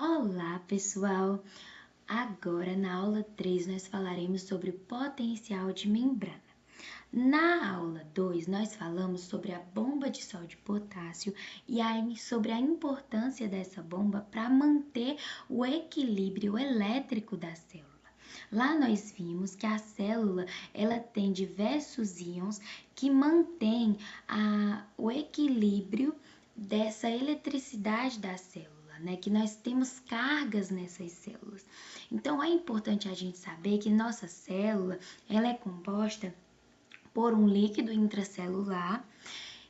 Olá, pessoal! Agora, na aula 3, nós falaremos sobre o potencial de membrana. Na aula 2, nós falamos sobre a bomba de sódio e potássio e sobre a importância dessa bomba para manter o equilíbrio elétrico da célula. Lá nós vimos que a célula ela tem diversos íons que mantêm o equilíbrio dessa eletricidade da célula. Que nós temos cargas nessas células. Então, é importante a gente saber que nossa célula ela é composta por um líquido intracelular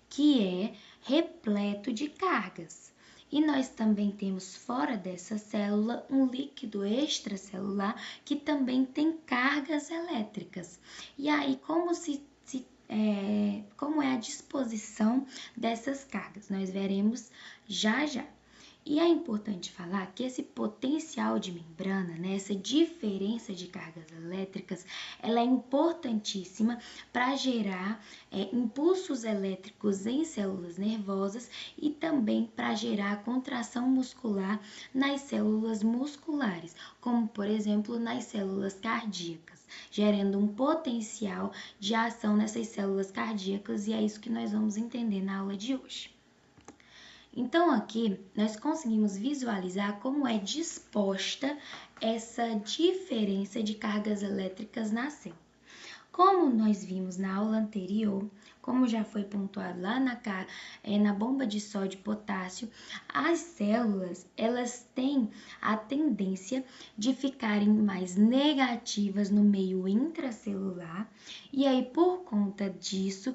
que é repleto de cargas. E nós também temos fora dessa célula um líquido extracelular que também tem cargas elétricas. E aí, como é a disposição dessas cargas? Nós veremos já já. E é importante falar que esse potencial de membrana, essa diferença de cargas elétricas, ela é importantíssima para gerar impulsos elétricos em células nervosas e também para gerar contração muscular nas células musculares, como por exemplo nas células cardíacas, gerando um potencial de ação nessas células cardíacas e é isso que nós vamos entender na aula de hoje. Então, aqui nós conseguimos visualizar como é disposta essa diferença de cargas elétricas na célula. Como nós vimos na aula anterior, como já foi pontuado lá na bomba de sódio e potássio, as células elas têm a tendência de ficarem mais negativas no meio intracelular e aí por conta disso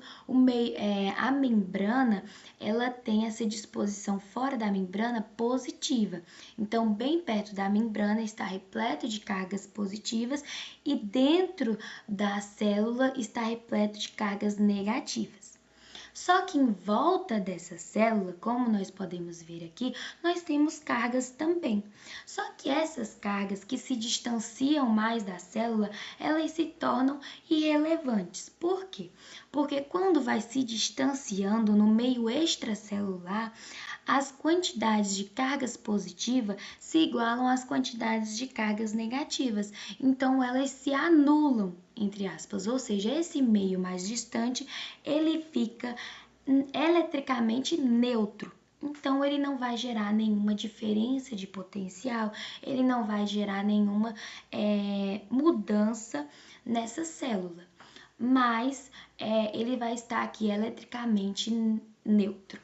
a membrana ela tem essa disposição fora da membrana positiva. Então bem perto da membrana está repleto de cargas positivas e dentro da célula está repleto de cargas negativas. Só que em volta dessa célula, como nós podemos ver aqui, nós temos cargas também. Só que essas cargas que se distanciam mais da célula, elas se tornam irrelevantes. Por quê? Porque quando vai se distanciando no meio extracelular, as quantidades de cargas positivas se igualam às quantidades de cargas negativas. Então, elas se anulam, entre aspas, ou seja, esse meio mais distante, ele fica eletricamente neutro. Então, ele não vai gerar nenhuma diferença de potencial, ele não vai gerar nenhuma mudança nessa célula, mas ele vai estar aqui eletricamente neutro.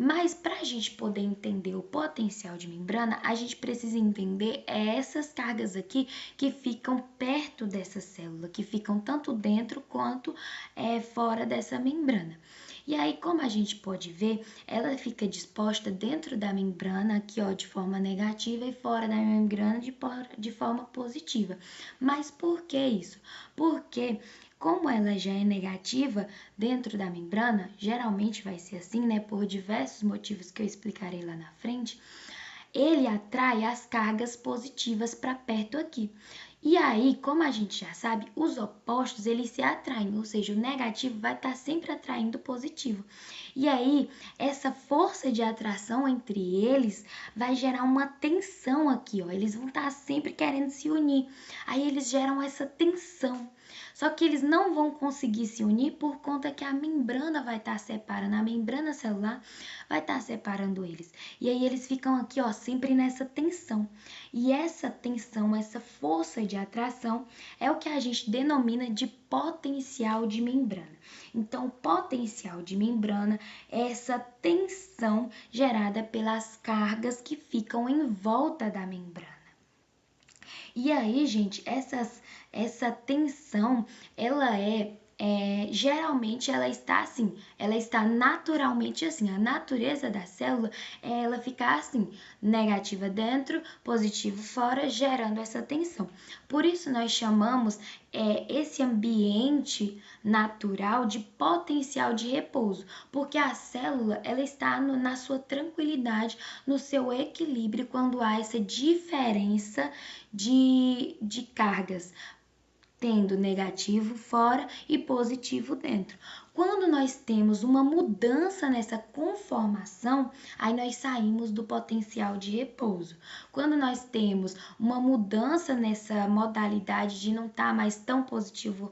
Mas para a gente poder entender o potencial de membrana, a gente precisa entender essas cargas aqui que ficam perto dessa célula, que ficam tanto dentro quanto fora dessa membrana. E aí, como a gente pode ver, ela fica disposta dentro da membrana aqui, ó, de forma negativa e fora da membrana de forma positiva. Mas por que isso? Porque como ela já é negativa dentro da membrana, geralmente vai ser assim, por diversos motivos que eu explicarei lá na frente, ele atrai as cargas positivas para perto aqui. E aí, como a gente já sabe, os opostos eles se atraem, ou seja, o negativo vai estar sempre atraindo o positivo. E aí, essa força de atração entre eles vai gerar uma tensão aqui, ó. Eles vão estar sempre querendo se unir. Aí eles geram essa tensão. Só que eles não vão conseguir se unir por conta que a membrana vai estar separando, a membrana celular vai estar separando eles. E aí eles ficam aqui, ó, sempre nessa tensão. E essa tensão, essa força de atração é o que a gente denomina de potencial de membrana. Então, o potencial de membrana é essa tensão gerada pelas cargas que ficam em volta da membrana. E aí, gente, essa tensão, ela geralmente ela está assim, ela está naturalmente assim. A natureza da célula é ela ficar assim, negativa dentro, positivo fora, gerando essa tensão. Por isso nós chamamos esse ambiente natural de potencial de repouso, porque a célula ela está na sua tranquilidade, no seu equilíbrio quando há essa diferença de cargas tendo negativo fora e positivo dentro. Quando nós temos uma mudança nessa conformação, aí nós saímos do potencial de repouso. Quando nós temos uma mudança nessa modalidade de não estar mais tão positivo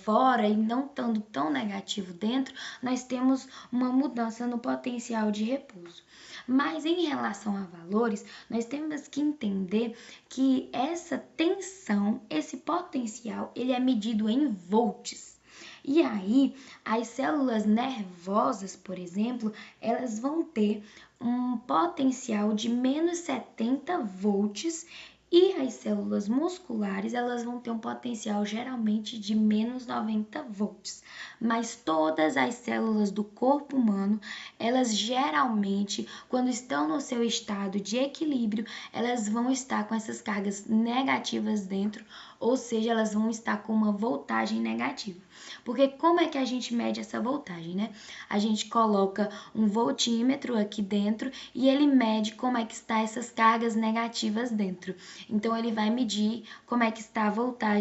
fora e não estando tão negativo dentro, nós temos uma mudança no potencial de repouso. Mas em relação a valores, nós temos que entender que essa tensão, esse potencial, ele é medido em volts. E aí, as células nervosas, por exemplo, elas vão ter um potencial de menos 70 volts e as células musculares, elas vão ter um potencial geralmente de menos 90 volts. Mas todas as células do corpo humano, elas geralmente, quando estão no seu estado de equilíbrio, elas vão estar com essas cargas negativas dentro, ou seja, elas vão estar com uma voltagem negativa. Porque como é que a gente mede essa voltagem, né? A gente coloca um voltímetro aqui dentro e ele mede como é que está essas cargas negativas dentro. Então, ele vai medir como é que está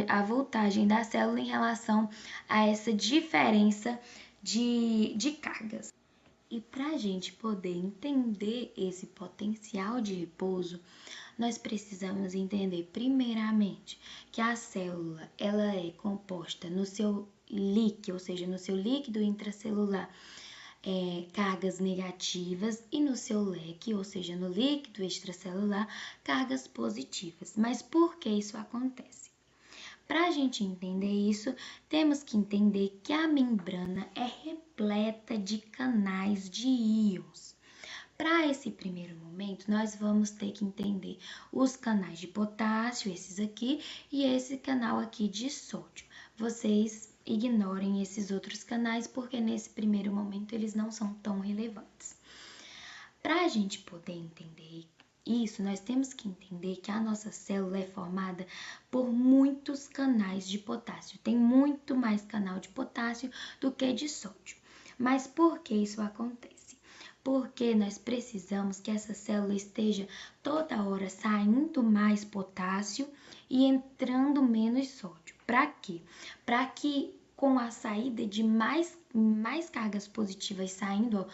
a voltagem da célula em relação a essa diferença de cargas. E para a gente poder entender esse potencial de repouso, nós precisamos entender primeiramente que a célula ela é composta no seu líquido, ou seja, no seu líquido intracelular, cargas negativas e no seu leque, ou seja, no líquido extracelular, cargas positivas. Mas por que isso acontece? Para a gente entender isso, temos que entender que a membrana é repleta de canais de íons. Para esse primeiro momento, nós vamos ter que entender os canais de potássio, esses aqui, e esse canal aqui de sódio. Vocês ignorem esses outros canais, porque nesse primeiro momento eles não são tão relevantes. Para a gente poder entender isso, nós temos que entender que a nossa célula é formada por muitos canais de potássio. Tem muito mais canal de potássio do que de sódio. Mas por que isso acontece? Porque nós precisamos que essa célula esteja toda hora saindo mais potássio e entrando menos sódio. Para quê? Para que com a saída de mais cargas positivas saindo,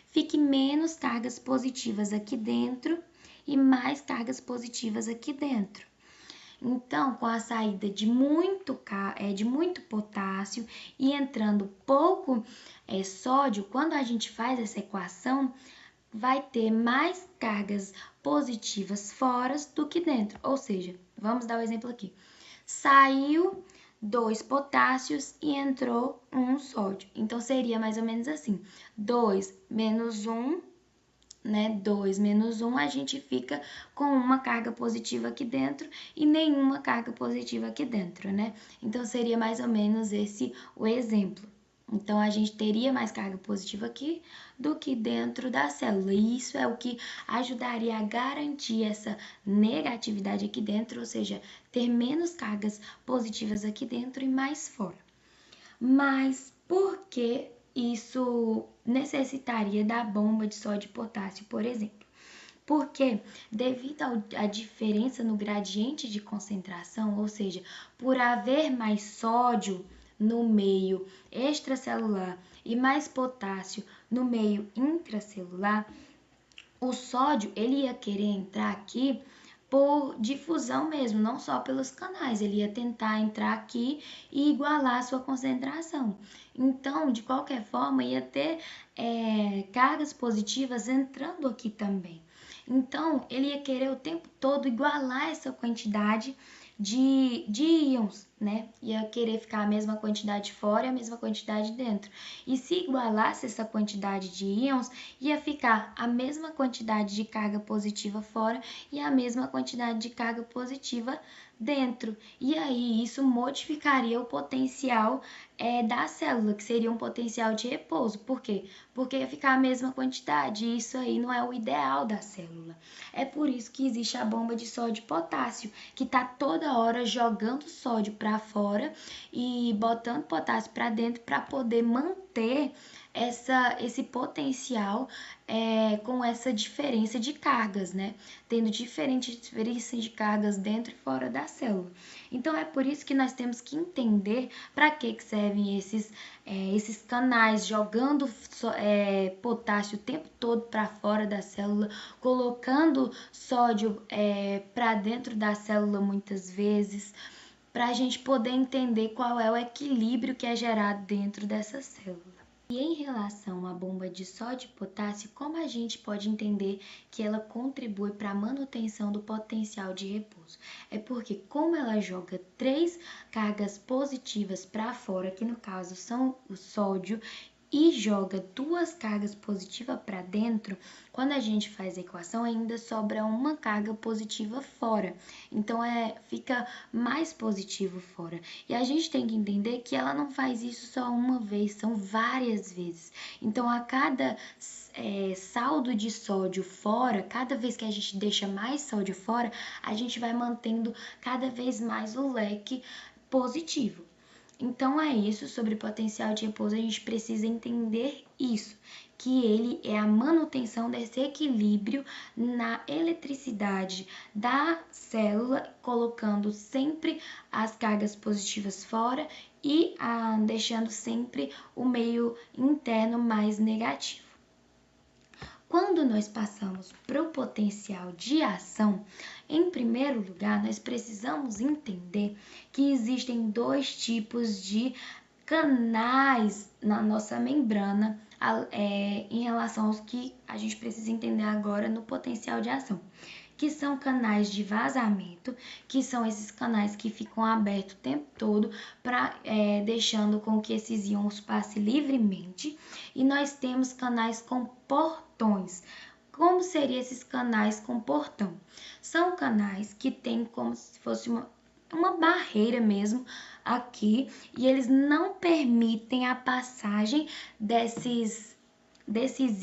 fique menos cargas positivas aqui dentro e mais cargas positivas aqui dentro. Então, com a saída de muito potássio e entrando pouco sódio, quando a gente faz essa equação, vai ter mais cargas positivas fora do que dentro. Ou seja, vamos dar o exemplo aqui. Saiu 2 potássios e entrou 1 sódio. Então, seria mais ou menos assim. 2 menos 1, né? 2 menos 1, a gente fica com uma carga positiva aqui dentro e nenhuma carga positiva aqui dentro, né? Então, seria mais ou menos esse o exemplo. Então, a gente teria mais carga positiva aqui do que dentro da célula. E isso é o que ajudaria a garantir essa negatividade aqui dentro, ou seja, ter menos cargas positivas aqui dentro e mais fora. Mas por que isso necessitaria da bomba de sódio e potássio, por exemplo? Porque, devido à diferença no gradiente de concentração, ou seja, por haver mais sódio no meio extracelular e mais potássio no meio intracelular, o sódio ele ia querer entrar aqui por difusão mesmo, não só pelos canais, ele ia tentar entrar aqui e igualar a sua concentração. Então, de qualquer forma, ia ter cargas positivas entrando aqui também. Então, ele ia querer o tempo todo igualar essa quantidade de íons, né? Ia querer ficar a mesma quantidade fora e a mesma quantidade dentro. E se igualasse essa quantidade de íons, ia ficar a mesma quantidade de carga positiva fora e a mesma quantidade de carga positiva dentro. E aí, isso modificaria o potencial da célula, que seria um potencial de repouso. Por quê? Porque ia ficar a mesma quantidade, e isso aí não é o ideal da célula. É por isso que existe a bomba de sódio e potássio, que está toda hora jogando sódio para fora e botando potássio para dentro para poder manter esse potencial com essa diferença de cargas, né? Tendo diferença de cargas dentro e fora da célula. Então, é por isso que nós temos que entender para que servem esses canais, jogando potássio o tempo todo para fora da célula, colocando sódio para dentro da célula muitas vezes, para a gente poder entender qual é o equilíbrio que é gerado dentro dessa célula. E em relação à bomba de sódio e potássio, como a gente pode entender que ela contribui para a manutenção do potencial de repouso? É porque como ela joga 3 cargas positivas para fora, que no caso são o sódio, e joga 2 cargas positivas para dentro, quando a gente faz a equação ainda sobra uma carga positiva fora. Então fica mais positivo fora. E a gente tem que entender que ela não faz isso só uma vez, são várias vezes. Então a cada saldo de sódio fora, cada vez que a gente deixa mais sódio fora, a gente vai mantendo cada vez mais o leque positivo. Então, é isso sobre potencial de repouso, a gente precisa entender isso, que ele é a manutenção desse equilíbrio na eletricidade da célula, colocando sempre as cargas positivas fora e deixando sempre o meio interno mais negativo. Quando nós passamos para o potencial de ação, em primeiro lugar, nós precisamos entender que existem 2 tipos de canais na nossa membrana em relação aos que a gente precisa entender agora no potencial de ação, que são canais de vazamento, que são esses canais que ficam abertos o tempo todo, deixando com que esses íons passem livremente. E nós temos canais com portões. Como seriam esses canais com portão? São canais que têm como se fosse uma barreira mesmo aqui, e eles não permitem a passagem desses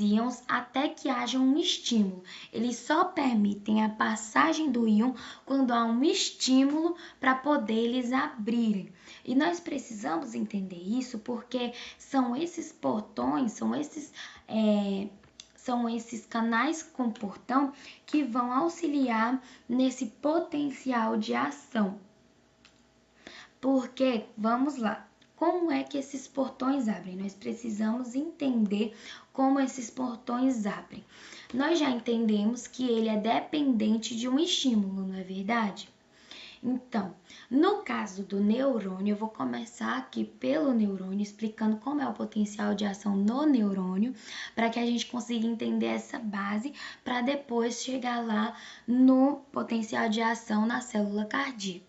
íons até que haja um estímulo. Eles só permitem a passagem do íon quando há um estímulo para poder eles abrirem. E nós precisamos entender isso porque são esses portões, são esses canais com portão que vão auxiliar nesse potencial de ação. Porque, vamos lá, como é que esses portões abrem? Nós precisamos entender como esses portões abrem. Nós já entendemos que ele é dependente de um estímulo, não é verdade? Então, no caso do neurônio, eu vou começar aqui pelo neurônio, explicando como é o potencial de ação no neurônio, para que a gente consiga entender essa base, para depois chegar lá no potencial de ação na célula cardíaca.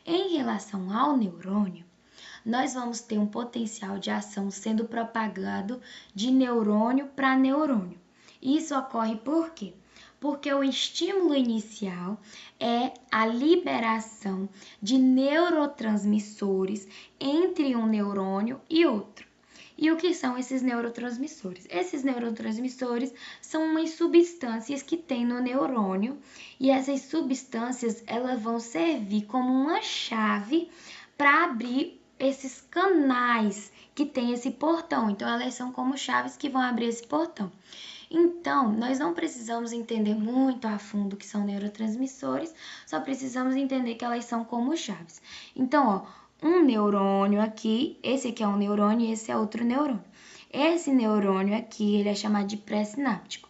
Em relação ao neurônio, nós vamos ter um potencial de ação sendo propagado de neurônio para neurônio. Isso ocorre por quê? Porque o estímulo inicial é a liberação de neurotransmissores entre um neurônio e outro. E o que são esses neurotransmissores? Esses neurotransmissores são umas substâncias que tem no neurônio, e essas substâncias elas vão servir como uma chave para abrir esses canais que tem esse portão. Então, elas são como chaves que vão abrir esse portão. Então, nós não precisamos entender muito a fundo o que são neurotransmissores, só precisamos entender que elas são como chaves. Então, um neurônio aqui, esse aqui é um neurônio e esse é outro neurônio. Esse neurônio aqui, ele é chamado de pré-sináptico.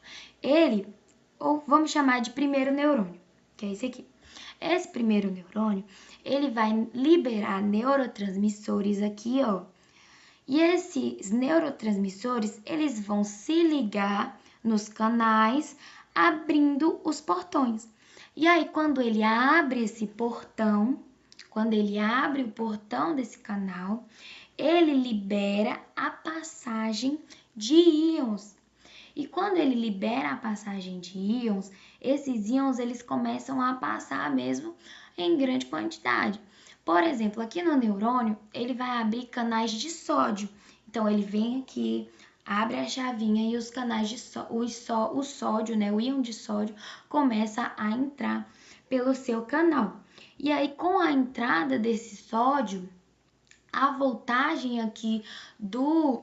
Ou vamos chamar de primeiro neurônio, que é esse aqui. Esse primeiro neurônio, ele vai liberar neurotransmissores aqui, ó. E esses neurotransmissores, eles vão se ligar nos canais, abrindo os portões. E aí, quando ele abre esse portão, quando ele abre o portão desse canal, ele libera a passagem de íons. E quando ele libera a passagem de íons, esses íons eles começam a passar mesmo em grande quantidade. Por exemplo, aqui no neurônio, ele vai abrir canais de sódio. Então, ele vem aqui, abre a chavinha e os canais de o sódio, né, o íon de sódio, começa a entrar pelo seu canal. E aí, com a entrada desse sódio, a voltagem aqui do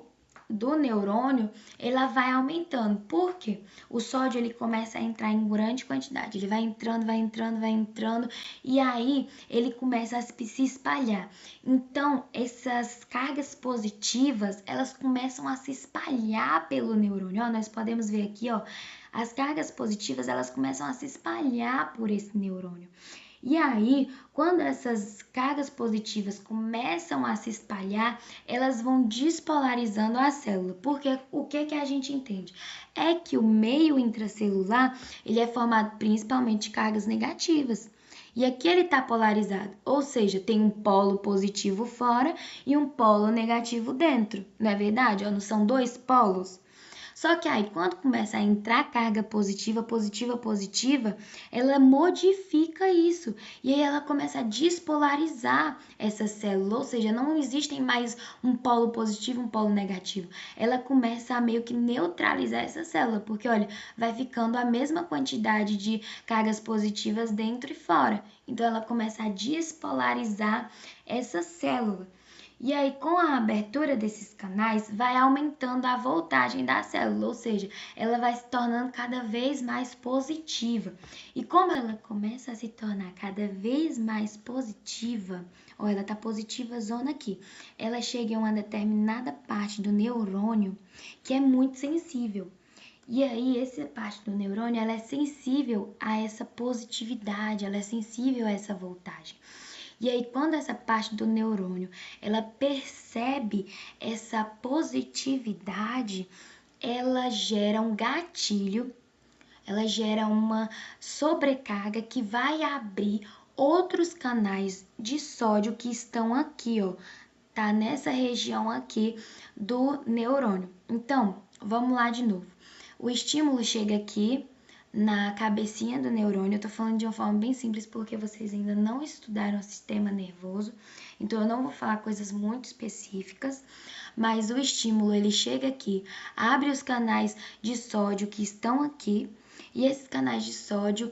do neurônio, ela vai aumentando. Por quê? O sódio, ele começa a entrar em grande quantidade. Ele vai entrando, vai entrando, vai entrando, e aí ele começa a se espalhar. Então, essas cargas positivas, elas começam a se espalhar pelo neurônio. Ó, nós podemos ver aqui, ó, as cargas positivas, elas começam a se espalhar por esse neurônio. E aí, quando essas cargas positivas começam a se espalhar, elas vão despolarizando a célula. Porque o que a gente entende? É que o meio intracelular, ele é formado principalmente de cargas negativas. E aqui ele está polarizado, ou seja, tem um polo positivo fora e um polo negativo dentro. Não é verdade? Não são dois polos? Só que aí, quando começa a entrar carga positiva, positiva, positiva, ela modifica isso. E aí ela começa a despolarizar essa célula, ou seja, não existem mais um polo positivo, um polo negativo. Ela começa a meio que neutralizar essa célula, porque olha, vai ficando a mesma quantidade de cargas positivas dentro e fora. Então ela começa a despolarizar essa célula. E aí, com a abertura desses canais, vai aumentando a voltagem da célula, ou seja, ela vai se tornando cada vez mais positiva. E como ela começa a se tornar cada vez mais positiva, ou ela está positiva zona aqui, ela chega em uma determinada parte do neurônio que é muito sensível. E aí, essa parte do neurônio, ela é sensível a essa positividade, ela é sensível a essa voltagem. E aí, quando essa parte do neurônio, ela percebe essa positividade, ela gera um gatilho, ela gera uma sobrecarga que vai abrir outros canais de sódio que estão aqui, ó, tá nessa região aqui do neurônio. Então, vamos lá de novo. O estímulo chega aqui na cabecinha do neurônio. Eu tô falando de uma forma bem simples porque vocês ainda não estudaram o sistema nervoso, então eu não vou falar coisas muito específicas, mas o estímulo ele chega aqui, abre os canais de sódio que estão aqui, e esses canais de sódio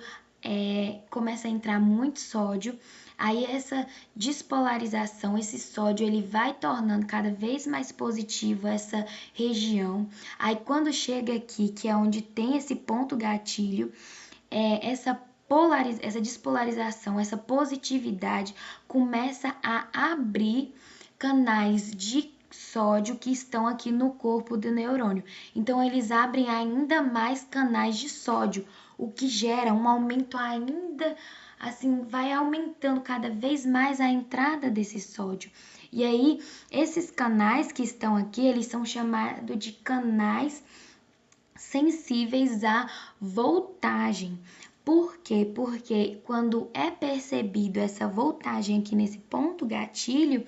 começa a entrar muito sódio. Aí essa despolarização, esse sódio, ele vai tornando cada vez mais positivo essa região. Aí quando chega aqui, que é onde tem esse ponto gatilho, essa despolarização, essa positividade começa a abrir canais de sódio que estão aqui no corpo do neurônio. Então eles abrem ainda mais canais de sódio, o que gera um aumento ainda, assim, vai aumentando cada vez mais a entrada desse sódio. E aí, esses canais que estão aqui, eles são chamados de canais sensíveis à voltagem. Por quê? Porque quando é percebido essa voltagem aqui nesse ponto gatilho,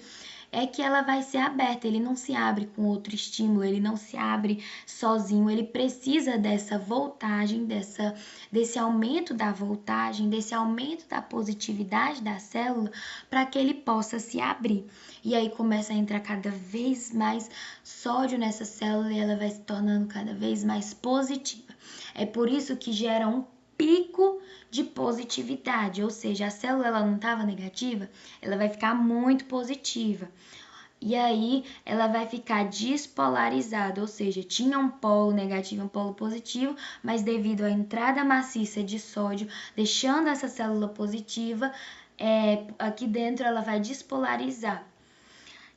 é que ela vai ser aberta, ele não se abre com outro estímulo, ele não se abre sozinho, ele precisa dessa voltagem, desse aumento da voltagem, desse aumento da positividade da célula para que ele possa se abrir. E aí começa a entrar cada vez mais sódio nessa célula e ela vai se tornando cada vez mais positiva. É por isso que gera um pico de positividade, ou seja, a célula ela não estava negativa, ela vai ficar muito positiva. E aí ela vai ficar despolarizada, ou seja, tinha um polo negativo e um polo positivo, mas devido à entrada maciça de sódio, deixando essa célula positiva, aqui dentro ela vai despolarizar.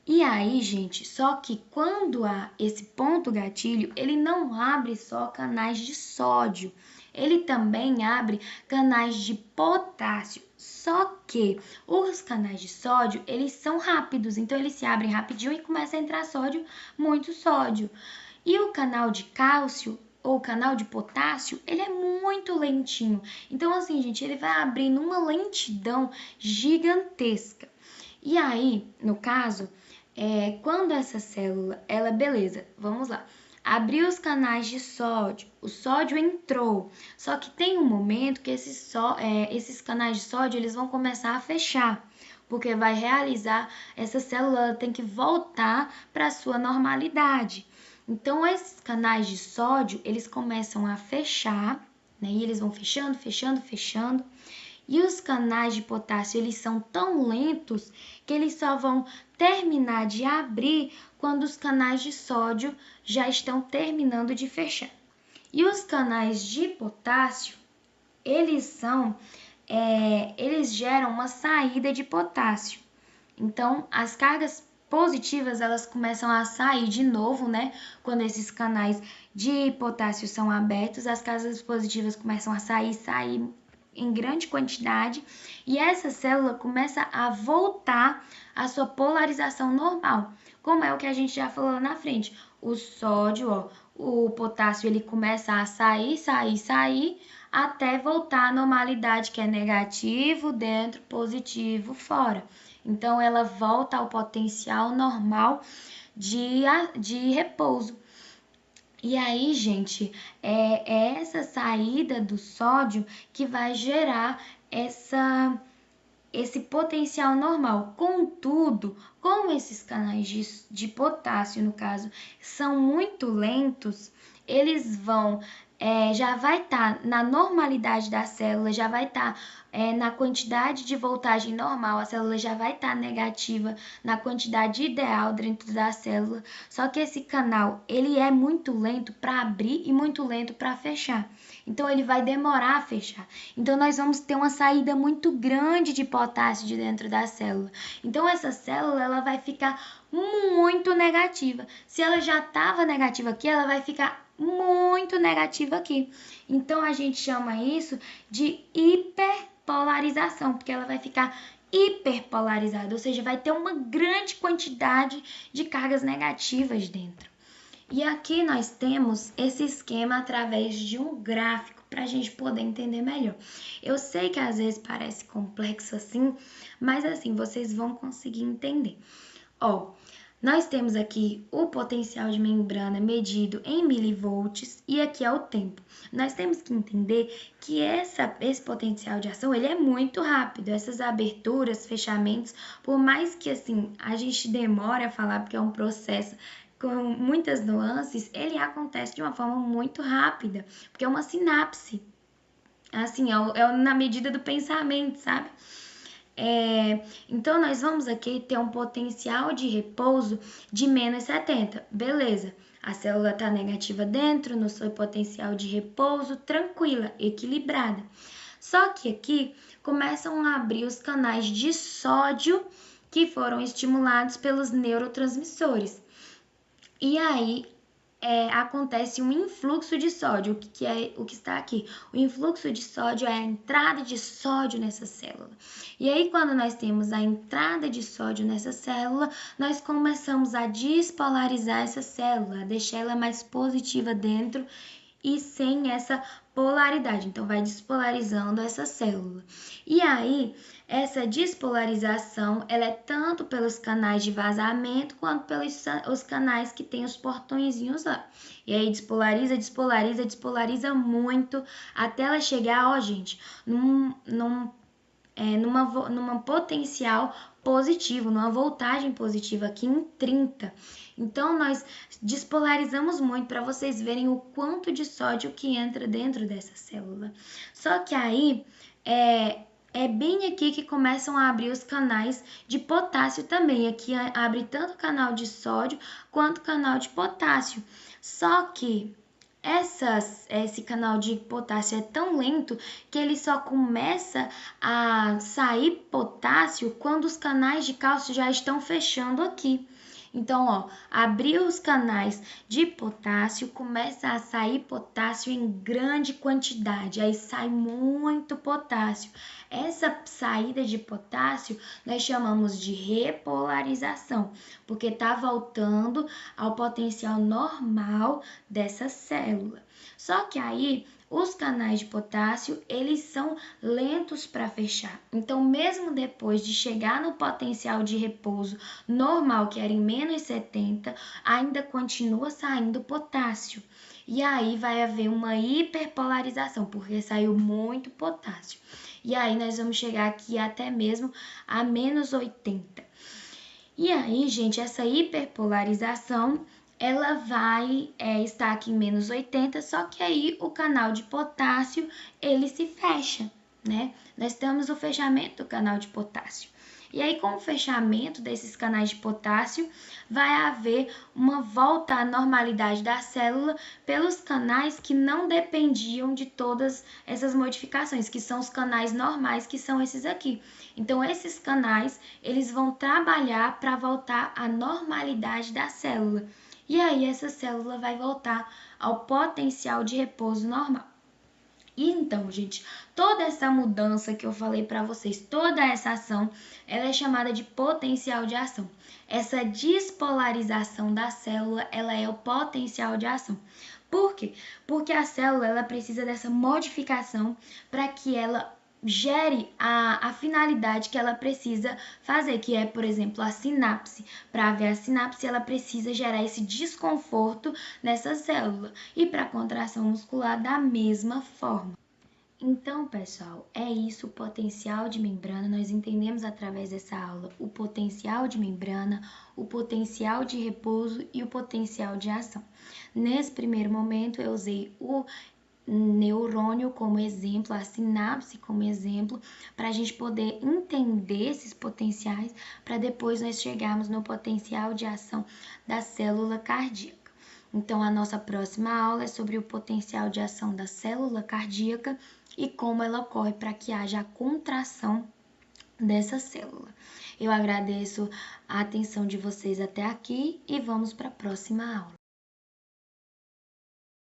E aí, gente, só que quando há esse ponto gatilho, ele não abre só canais de sódio, ele também abre canais de potássio. Só que os canais de sódio, eles são rápidos, então eles se abrem rapidinho e começa a entrar sódio, muito sódio. E o canal de cálcio ou o canal de potássio, ele é muito lentinho. Então, assim, gente, ele vai abrir numa lentidão gigantesca. E aí, no caso, quando essa célula, beleza, vamos lá, abriu os canais de sódio, o sódio entrou, só que tem um momento que esses canais de sódio, eles vão começar a fechar, porque vai realizar, essa célula ela tem que voltar para a sua normalidade. Então, esses canais de sódio, eles começam a fechar, né, e eles vão fechando, fechando, fechando. E os canais de potássio, eles são tão lentos que eles só vão terminar de abrir quando os canais de sódio já estão terminando de fechar. E os canais de potássio, eles geram uma saída de potássio. Então, as cargas positivas, elas começam a sair de novo, né? Quando esses canais de potássio são abertos, as cargas positivas começam a sair em grande quantidade, e essa célula começa a voltar à sua polarização normal, como é o que a gente já falou lá na frente. O sódio, o potássio, ele começa a sair, até voltar à normalidade, que é negativo dentro, positivo fora. Então, ela volta ao potencial normal de repouso. E aí, gente, é essa saída do sódio que vai gerar esse potencial normal. Contudo, como esses canais de potássio, no caso, são muito lentos, eles vão já vai estar na normalidade da célula, já vai estar na quantidade de voltagem normal, a célula já vai estar negativa na quantidade ideal dentro da célula, só que esse canal, ele é muito lento para abrir e muito lento para fechar, então ele vai demorar a fechar, então nós vamos ter uma saída muito grande de potássio de dentro da célula, então essa célula, ela vai ficar muito negativa, se ela já estava negativa aqui, ela vai ficar muito negativa aqui. Então, a gente chama isso de hiperpolarização, porque ela vai ficar hiperpolarizada, ou seja, vai ter uma grande quantidade de cargas negativas dentro. E aqui nós temos esse esquema através de um gráfico para a gente poder entender melhor. Eu sei que às vezes parece complexo assim, mas assim, vocês vão conseguir entender. Nós temos aqui o potencial de membrana medido em milivolts e aqui é o tempo. Nós temos que entender que esse potencial de ação ele é muito rápido. Essas aberturas, fechamentos, por mais que assim a gente demore a falar porque é um processo com muitas nuances, ele acontece de uma forma muito rápida, porque é uma sinapse. Assim, na medida do pensamento, sabe? Então, nós vamos aqui ter um potencial de repouso de menos 70. Beleza, a célula está negativa dentro, no seu potencial de repouso, tranquila, equilibrada. Só que aqui começam a abrir os canais de sódio que foram estimulados pelos neurotransmissores. E aí, acontece um influxo de sódio, que é o que está aqui. O influxo de sódio é a entrada de sódio nessa célula. E aí, quando nós temos a entrada de sódio nessa célula, nós começamos a despolarizar essa célula, a deixar ela mais positiva dentro e sem essa polaridade. Então, vai despolarizando essa célula. E aí, essa despolarização, ela é tanto pelos canais de vazamento, quanto pelos os canais que tem os portõezinhos lá. E aí, despolariza muito, até ela chegar, gente, numa potencial positivo, numa voltagem positiva aqui em 30. Então, nós despolarizamos muito para vocês verem o quanto de sódio que entra dentro dessa célula. Só que aí, é bem aqui que começam a abrir os canais de potássio também. Aqui abre tanto o canal de sódio quanto o canal de potássio. Só que esse canal de potássio é tão lento que ele só começa a sair potássio quando os canais de cálcio já estão fechando aqui. Então, abrir os canais de potássio, começa a sair potássio em grande quantidade, aí sai muito potássio. Essa saída de potássio nós chamamos de repolarização, porque está voltando ao potencial normal dessa célula. Só que aí os canais de potássio, eles são lentos para fechar. Então, mesmo depois de chegar no potencial de repouso normal, que era em menos 70, ainda continua saindo potássio. E aí vai haver uma hiperpolarização, porque saiu muito potássio. E aí nós vamos chegar aqui até mesmo a menos 80. E aí, gente, essa hiperpolarização ela vai estar aqui em menos 80, só que aí o canal de potássio, ele se fecha, né? Nós temos o fechamento do canal de potássio. E aí, com o fechamento desses canais de potássio, vai haver uma volta à normalidade da célula pelos canais que não dependiam de todas essas modificações, que são os canais normais, que são esses aqui. Então, esses canais, eles vão trabalhar para voltar à normalidade da célula. E aí, essa célula vai voltar ao potencial de repouso normal. E então, gente, toda essa mudança que eu falei para vocês, toda essa ação, ela é chamada de potencial de ação. Essa despolarização da célula, ela é o potencial de ação. Por quê? Porque a célula, ela precisa dessa modificação para que ela gere a finalidade que ela precisa fazer, que é, por exemplo, a sinapse. Para haver a sinapse, ela precisa gerar esse desconforto nessa célula. E para a contração muscular, da mesma forma. Então, pessoal, é isso o potencial de membrana. Nós entendemos através dessa aula o potencial de membrana, o potencial de repouso e o potencial de ação. Nesse primeiro momento, eu usei o neurônio como exemplo, a sinapse como exemplo, para a gente poder entender esses potenciais, para depois nós chegarmos no potencial de ação da célula cardíaca. Então, a nossa próxima aula é sobre o potencial de ação da célula cardíaca e como ela ocorre para que haja a contração dessa célula. Eu agradeço a atenção de vocês até aqui e vamos para a próxima aula.